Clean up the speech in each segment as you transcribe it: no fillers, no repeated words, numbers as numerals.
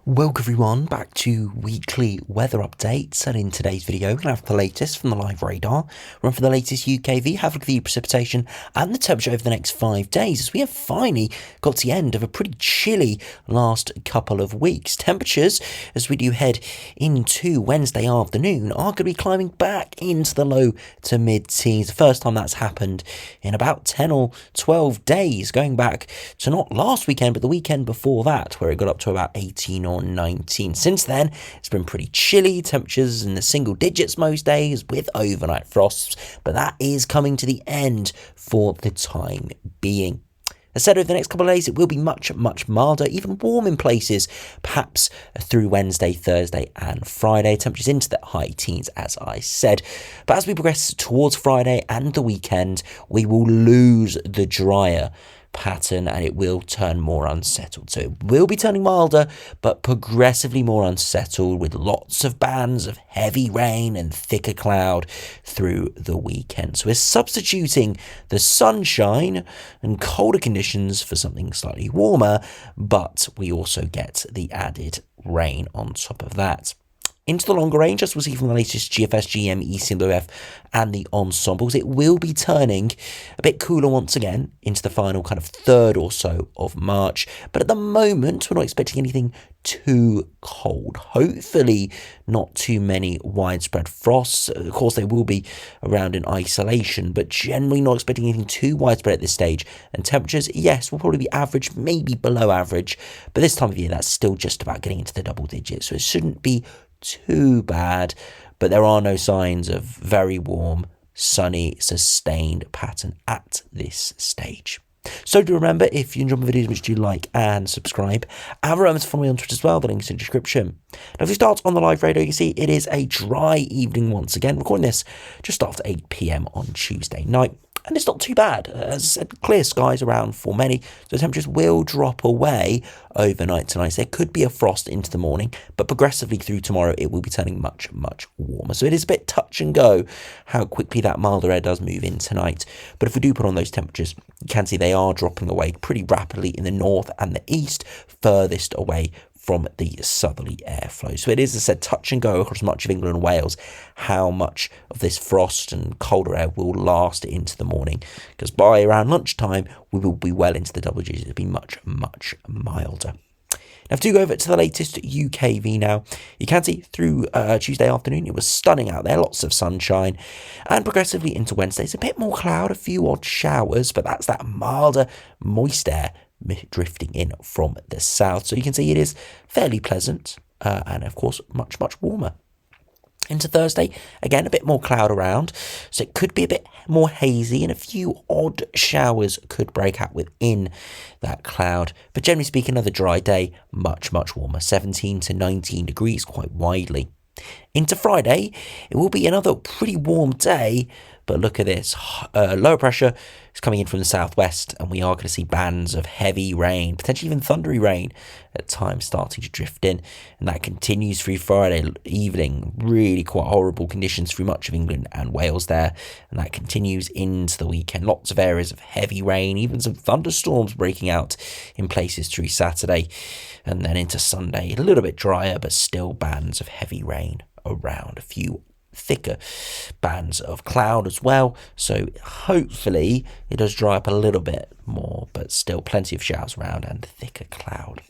Welcome everyone back to weekly weather updates, and in today's video we're going to have the latest from the live radar, run for the latest UKV, have a look at the precipitation and the temperature over the next 5 days, as we have finally got to the end of a pretty chilly last couple of weeks. Temperatures, as we do head into Wednesday afternoon, are going to be climbing back into the low to mid-teens. The first time that's happened in about 10 or 12 days, going back to not last weekend but the weekend before that, where it got up to about 18 or 19. Since then, it's been pretty chilly, temperatures in the single digits most days with overnight frosts, but that is coming to the end for the time being. As said, over the next couple of days, it will be much milder, even warm in places, perhaps through Wednesday, Thursday and Friday. Temperatures into the high teens, as I said. But as we progress towards Friday and the weekend, we will lose the drier pattern and it will turn more unsettled. So it will be turning milder, but progressively more unsettled, with lots of bands of heavy rain and thicker cloud through the weekend. So we're substituting the sunshine and colder conditions for something slightly warmer, but we also get the added rain on top of that. Into the longer range, as we'll see from the latest GFS, GM, ECMWF and the ensembles, it will be turning a bit cooler once again into the final kind of third or so of March. But at the moment, we're not expecting anything too cold. Hopefully not too many widespread frosts. Of course, they will be around in isolation, but generally not expecting anything too widespread at this stage. And temperatures, yes, will probably be average, maybe below average. But this time of year, that's still just about getting into the double digits. So it shouldn't be too bad, but there are no signs of very warm, sunny, sustained pattern at this stage. So do remember, if you enjoy my videos, which do like and subscribe, and remember to follow me on Twitter as well, the link's in the description. Now if we start on the live radio, you see it is a dry evening once again, recording this just after 8 PM on Tuesday night. And it's not too bad. As I said, clear skies around for many, so temperatures will drop away overnight tonight. So there could be a frost into the morning, but progressively through tomorrow, it will be turning much warmer. So it is a bit touch and go how quickly that milder air does move in tonight. But if we do put on those temperatures, you can see they are dropping away pretty rapidly in the north and the east, furthest away from the southerly airflow. So it is, as I said, touch and go across much of England and Wales, how much of this frost and colder air will last into the morning, because by around lunchtime, we will be well into the double digits. It'll be much milder. Now, if we do go over to the latest UKV now, you can see through Tuesday afternoon, it was stunning out there, lots of sunshine, and progressively into Wednesday, it's a bit more cloud, a few odd showers, but that's that milder, moist air drifting in from the south. So you can see it is fairly pleasant and of course much warmer. Into Thursday, again a bit more cloud around, so it could be a bit more hazy and a few odd showers could break out within that cloud, but generally speaking another dry day, much warmer, 17 to 19 degrees quite widely. Into Friday, it will be another pretty warm day, but look at this, lower pressure is coming in from the southwest, and we are going to see bands of heavy rain, potentially even thundery rain at times starting to drift in, and that continues through Friday evening. Really quite horrible conditions through much of England and Wales there, and that continues into the weekend. Lots of areas of heavy rain, even some thunderstorms breaking out in places through Saturday, and then into Sunday, a little bit drier, but still bands of heavy rain around, a few thicker bands of cloud as well, so hopefully it does dry up a little bit more, but still plenty of showers around and thicker cloud.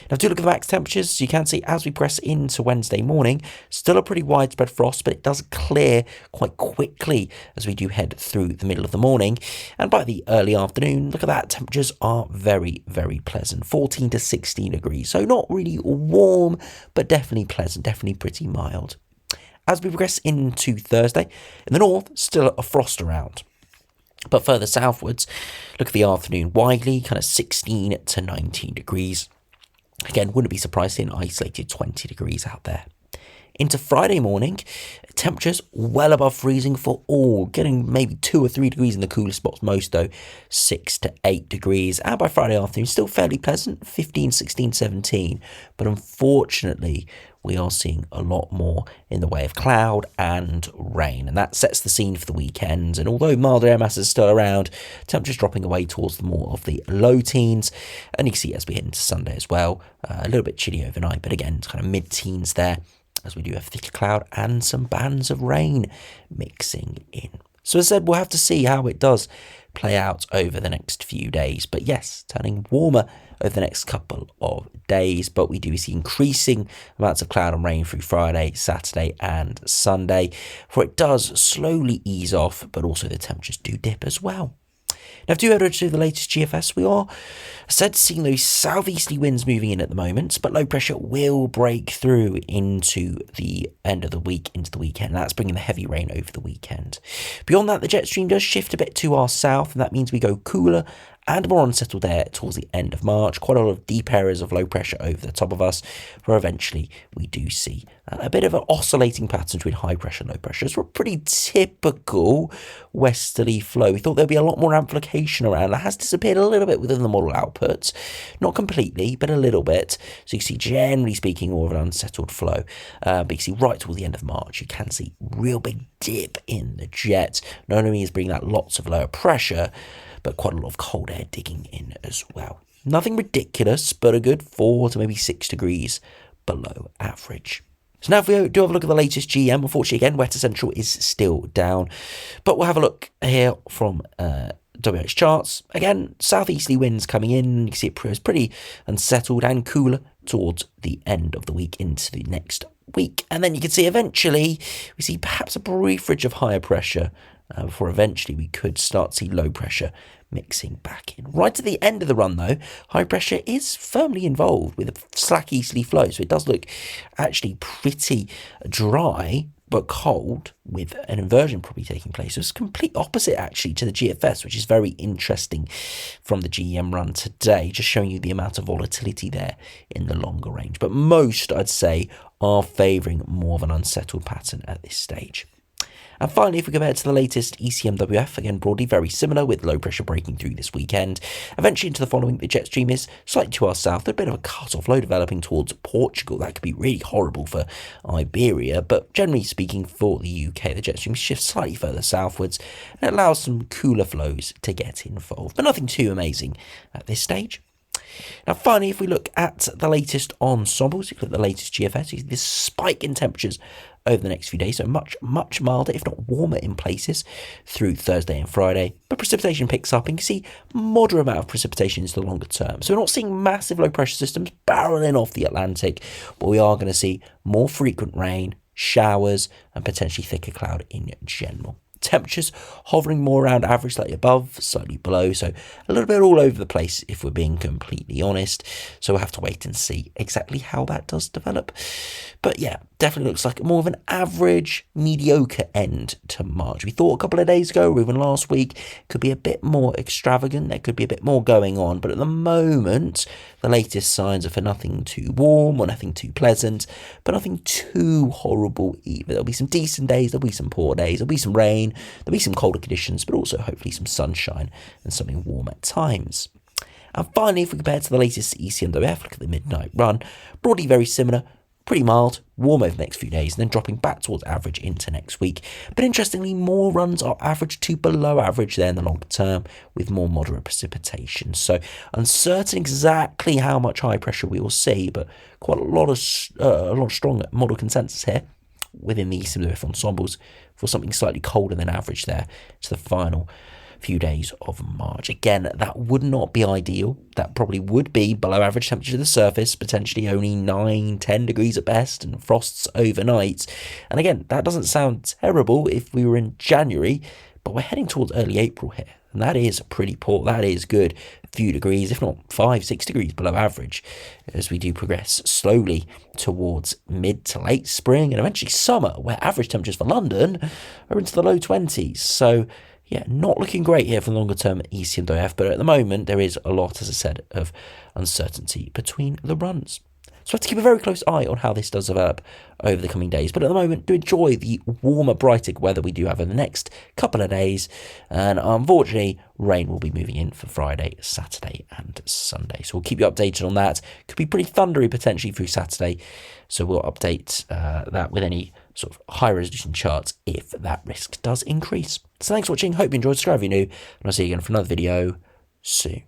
Now, do look at the max temperatures. You can see as we press into Wednesday morning, still a pretty widespread frost, but it does clear quite quickly as we do head through the middle of the morning. And by the early afternoon, look at that, temperatures are very pleasant, 14 to 16 degrees. So not really warm, but definitely pleasant, definitely pretty mild. As we progress into Thursday, in the north, still a frost around. But further southwards, look at the afternoon, widely kind of 16 to 19 degrees. Again, wouldn't be surprised in isolated 20 degrees out there. Into Friday morning, temperatures well above freezing for all, getting maybe 2 or 3 degrees in the cooler spots, most though 6 to 8 degrees. And by Friday afternoon, still fairly pleasant, 15, 16, 17. But unfortunately, we are seeing a lot more in the way of cloud and rain, and that sets the scene for the weekend. And although milder air masses are still around, temperatures dropping away towards the more of the low teens, and you can see as we head into Sunday as well, a little bit chilly overnight, but again, it's kind of mid-teens there, as we do have thicker cloud and some bands of rain mixing in. So as I said, we'll have to see how it does play out over the next few days. But yes, turning warmer over the next couple of days. But we do see increasing amounts of cloud and rain through Friday, Saturday and Sunday. For it does slowly ease off, but also the temperatures do dip as well. Now, if you head over to the latest GFS, we are said seeing those southeasterly winds moving in at the moment, but low pressure will break through into the end of the week, into the weekend. That's bringing the heavy rain over the weekend. Beyond that, the jet stream does shift a bit to our south, and that means we go cooler and more unsettled there towards the end of March. Quite a lot of deep areas of low pressure over the top of us, where eventually we do see a bit of an oscillating pattern between high pressure and low pressure. So a pretty typical westerly flow. We thought there'd be a lot more amplification around. That has disappeared a little bit within the model outputs. Not completely, but a little bit. So you can see, generally speaking, more of an unsettled flow. But you can see right towards the end of March, you can see real big dip in the jet. Not only is bringing that lots of lower pressure, but quite a lot of cold air digging in as well. Nothing ridiculous, but a good 4 to maybe 6 degrees below average. So now if we do have a look at the latest GM, unfortunately again, Wetter Central is still down. But we'll have a look here from WH charts. Again, southeasterly winds coming in. You can see it proves pretty unsettled and cooler towards the end of the week into the next week. And then you can see eventually, we see perhaps a brief ridge of higher pressure before eventually we could start to see low pressure mixing back in. Right at the end of the run though, high pressure is firmly involved with a slack easterly flow, so it does look actually pretty dry but cold, with an inversion probably taking place. So it's complete opposite actually to the GFS, which is very interesting from the GEM run today, just showing you the amount of volatility there in the longer range. But most, I'd say, are favouring more of an unsettled pattern at this stage. And finally, if we compare to the latest ECMWF, again, broadly very similar, with low pressure breaking through this weekend. Eventually into the following, the jet stream is slightly to our south, a bit of a cut-off low developing towards Portugal. That could be really horrible for Iberia, but generally speaking for the UK, the jet stream shifts slightly further southwards and it allows some cooler flows to get involved, but nothing too amazing at this stage. Now finally, if we look at the latest ensembles, if we look at the latest GFS, you see this spike in temperatures over the next few days, so much milder, if not warmer in places, through Thursday and Friday. But precipitation picks up, and you can see moderate amount of precipitation into the longer term. So we're not seeing massive low pressure systems barreling off the Atlantic, but we are going to see more frequent rain, showers, and potentially thicker cloud in general. Temperatures hovering more around average, slightly above, slightly below, so a little bit all over the place if we're being completely honest. So we'll have to wait and see exactly how that does develop. But yeah, definitely looks like more of an average, mediocre end to March. We thought a couple of days ago, or even last week, could be a bit more extravagant. There could be a bit more going on, but at the moment, the latest signs are for nothing too warm or nothing too pleasant, but nothing too horrible either. There'll be some decent days, there'll be some poor days, there'll be some rain, there'll be some colder conditions, but also hopefully some sunshine and something warm at times. And finally, if we compare to the latest ECMWF, look at the midnight run, broadly very similar, pretty mild, warm over the next few days, and then dropping back towards average into next week. But interestingly, more runs are average to below average there in the longer term, with more moderate precipitation. So uncertain exactly how much high pressure we will see, but quite a lot of strong model consensus here within the ECMWF ensembles for something slightly colder than average there to the final few days of March. Again, that would not be ideal. That probably would be below average temperature to the surface, potentially only 9-10 degrees at best, and frosts overnight. And again, that doesn't sound terrible if we were in January, but we're heading towards early April here, and that is pretty poor. That is good. A few degrees, if not 5-6 degrees below average, as we do progress slowly towards mid to late spring and eventually summer, where average temperatures for London are into the low 20s. So yeah, not looking great here for the longer term ECMWF, but at the moment there is a lot, as I said, of uncertainty between the runs. So we have to keep a very close eye on how this does develop over the coming days. But at the moment, do enjoy the warmer, brighter weather we do have in the next couple of days. And unfortunately, rain will be moving in for Friday, Saturday and Sunday. So we'll keep you updated on that. Could be pretty thundery potentially through Saturday. So we'll update that with any sort of high resolution charts if that risk does increase. So thanks for watching. Hope you enjoyed. Subscribe if you're new. And I'll see you again for another video soon.